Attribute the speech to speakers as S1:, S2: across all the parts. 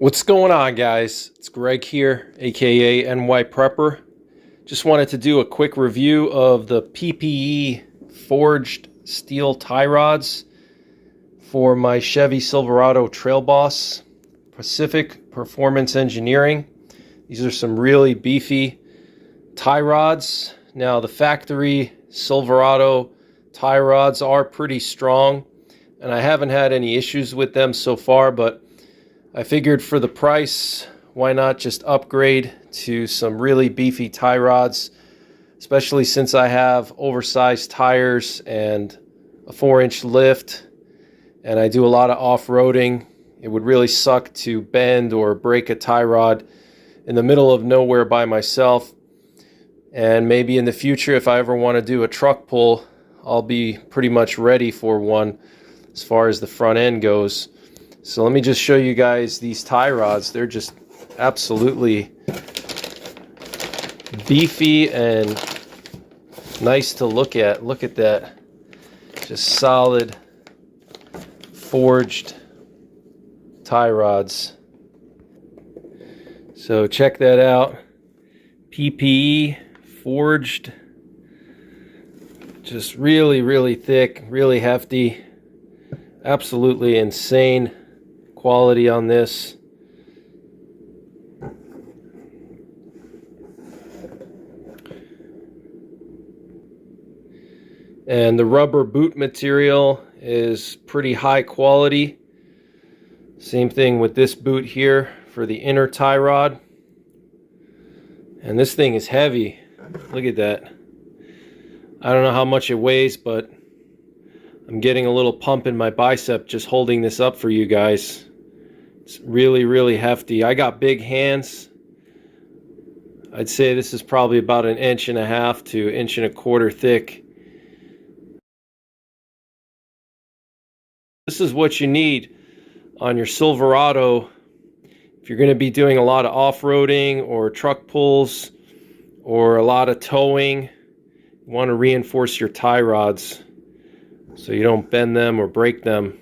S1: What's going on, guys? It's Greg here, aka NYPrepper. Just wanted to do a quick review of the PPE forged steel tie rods for my Chevy Silverado Trail Boss Pacific Performance Engineering. These are some really beefy tie rods. Now, the factory Silverado tie rods are pretty strong, and I haven't had any issues with them so far, but I figured for the price, why not just upgrade to some really beefy tie rods, especially since I have oversized tires and a 4-inch lift, and I do a lot of off-roading. It would really suck to bend or break a tie rod in the middle of nowhere by myself. And maybe in the future, if I ever want to do a truck pull, I'll be pretty much ready for one as far as the front end goes. So let me just show you guys these tie rods. They're just absolutely beefy and nice to look at. Look at that. Just solid forged tie rods. So check that out. PPE forged. Just really thick, really hefty. Absolutely insane quality on this. And the rubber boot material is pretty high quality. Same thing with this boot here for the inner tie rod. And this thing is heavy. Look at that. I don't know how much it weighs, but I'm getting a little pump in my bicep just holding this up for you guys. It's really hefty. I got big hands. I'd say this is probably about 1.5 to 1.25 inches thick. This is what you need on your Silverado if you're going to be doing a lot of off-roading or truck pulls or a lot of towing. You want to reinforce your tie rods so you don't bend them or break them.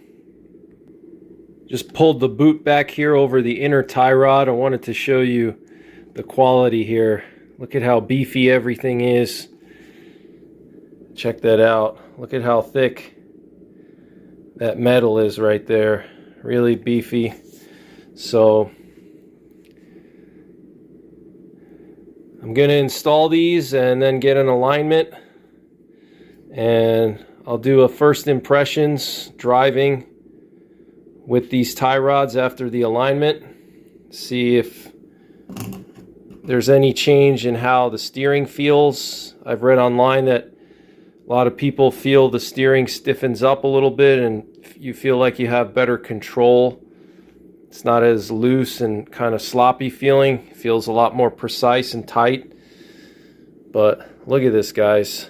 S1: Just pulled the boot back here over the inner tie rod. I wanted to show you the quality here. Look at how beefy everything is. Check that out. Look at how thick that metal is right there. Really beefy. So I'm going to install these and then get an alignment, and I'll do a first impressions driving with these tie rods after the alignment. See if there's any change in how the steering feels. I've read online that a lot of people feel the steering stiffens up a little bit and you feel like you have better control. It's not as loose and kind of sloppy feeling. It feels a lot more precise and tight. But look at this, guys.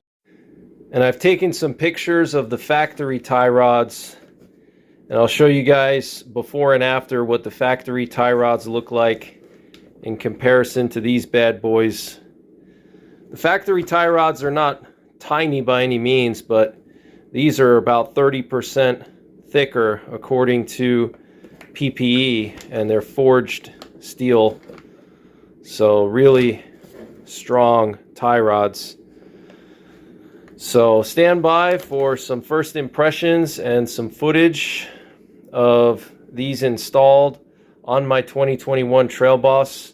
S1: And I've taken some pictures of the factory tie rods, and I'll show you guys before and after what the factory tie rods look like in comparison to these bad boys. The factory tie rods are not tiny by any means, but these are about 30% thicker according to PPE, and they're forged steel. So really strong tie rods. So stand by for some first impressions and some footage of these installed on my 2021 Trail Boss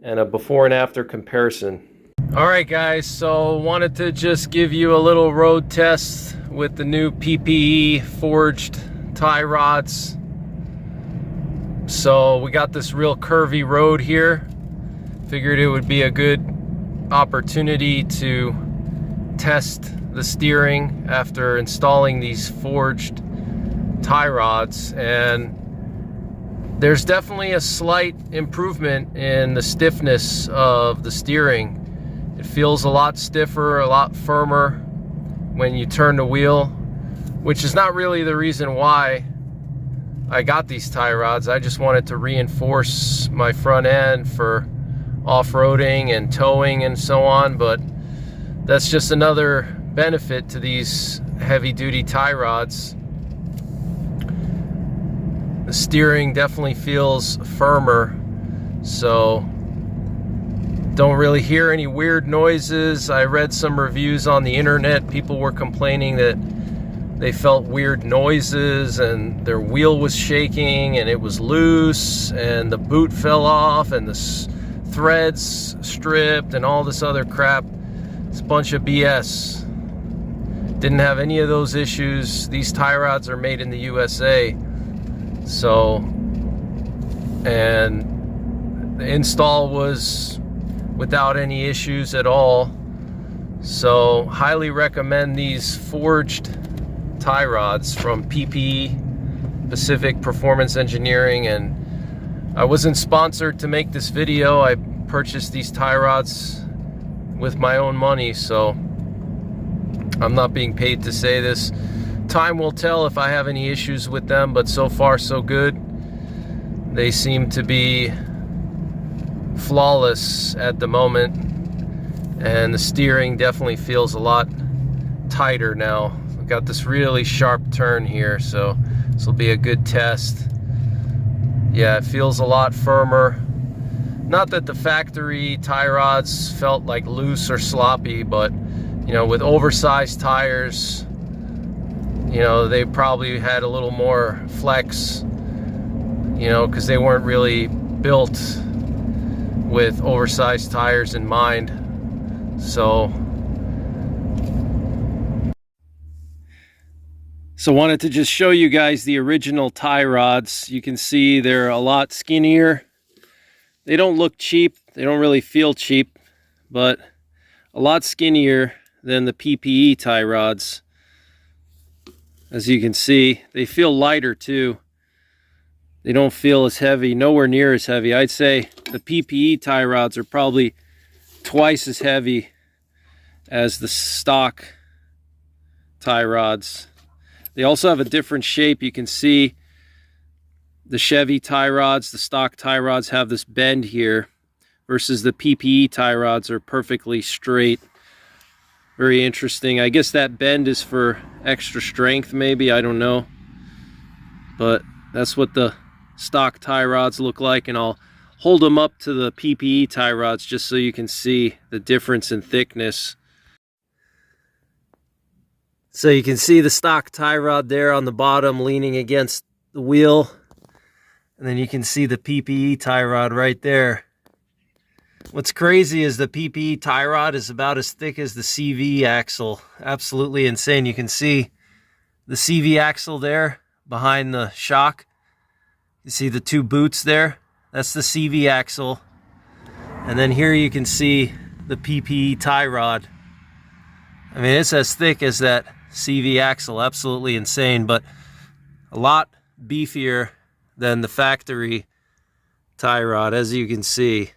S1: and a before and after comparison. Alright guys, so wanted to just give you a little road test with the new PPE forged tie rods. So we got this real curvy road here. Figured it would be a good opportunity to test the steering after installing these forged tie rods, and there's definitely a slight improvement in the stiffness of the steering. It feels a lot stiffer, a lot firmer when you turn the wheel, which is not really the reason why I got these tie rods. I just wanted to reinforce my front end for off-roading and towing and so on, but that's just another benefit to these heavy-duty tie rods. The steering definitely feels firmer, so don't really hear any weird noises. I read some reviews on the internet. People were complaining that they felt weird noises and their wheel was shaking and it was loose and the boot fell off and the threads stripped and all this other crap. It's a bunch of BS. Didn't have any of those issues. These tie rods are made in the USA. So, and the install was without any issues at all. So, highly recommend these forged tie rods from PPE, Pacific Performance Engineering. And I wasn't sponsored to make this video. I purchased these tie rods with my own money, so I'm not being paid to say this. Time will tell if I have any issues with them, but so far so good. They seem to be flawless at the moment, and the steering definitely feels a lot tighter now. I've got this really sharp turn here, so this will be a good test. Yeah, it feels a lot firmer. Not that the factory tie rods felt like loose or sloppy, but you know, with oversized tires, you know, they probably had a little more flex, you know, because they weren't really built with oversized tires in mind. So wanted to just show you guys the original tie rods. You can see they're a lot skinnier. They don't look cheap. They don't really feel cheap, but a lot skinnier than the PPE tie rods. As you can see, they feel lighter too. They don't feel as heavy, nowhere near as heavy. I'd say the PPE tie rods are probably twice as heavy as the stock tie rods. They also have a different shape. You can see the Chevy tie rods, the stock tie rods have this bend here, versus the PPE tie rods are perfectly straight. Very interesting. I guess that bend is for extra strength, maybe, I don't know. But that's what the stock tie rods look like, and I'll hold them up to the PPE tie rods just so you can see the difference in thickness. So you can see the stock tie rod there on the bottom leaning against the wheel. And then you can see the PPE tie rod right there. What's crazy is the PPE tie rod is about as thick as the CV axle. Absolutely insane. You can see the CV axle there behind the shock. You see the two boots there? That's the CV axle. And then here you can see the PPE tie rod. I mean, it's as thick as that CV axle. Absolutely insane, but a lot beefier than the factory tie rod, as you can see.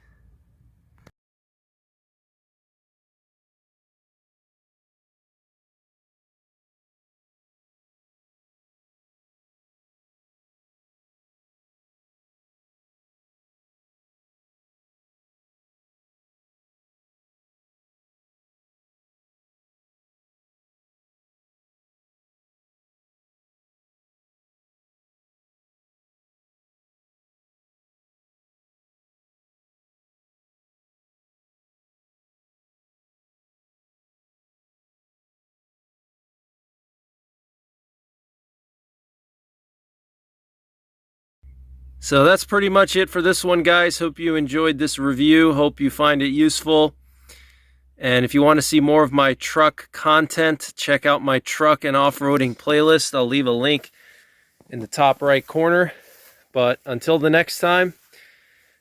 S1: So that's pretty much it for this one, guys. Hope you enjoyed this review. Hope you find it useful. And if you want to see more of my truck content, check out my truck and off-roading playlist. I'll leave a link in the top right corner. But until the next time,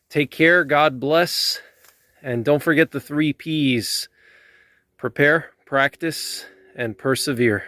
S1: take care, God bless, and don't forget the 3 Ps. Prepare, practice, and persevere.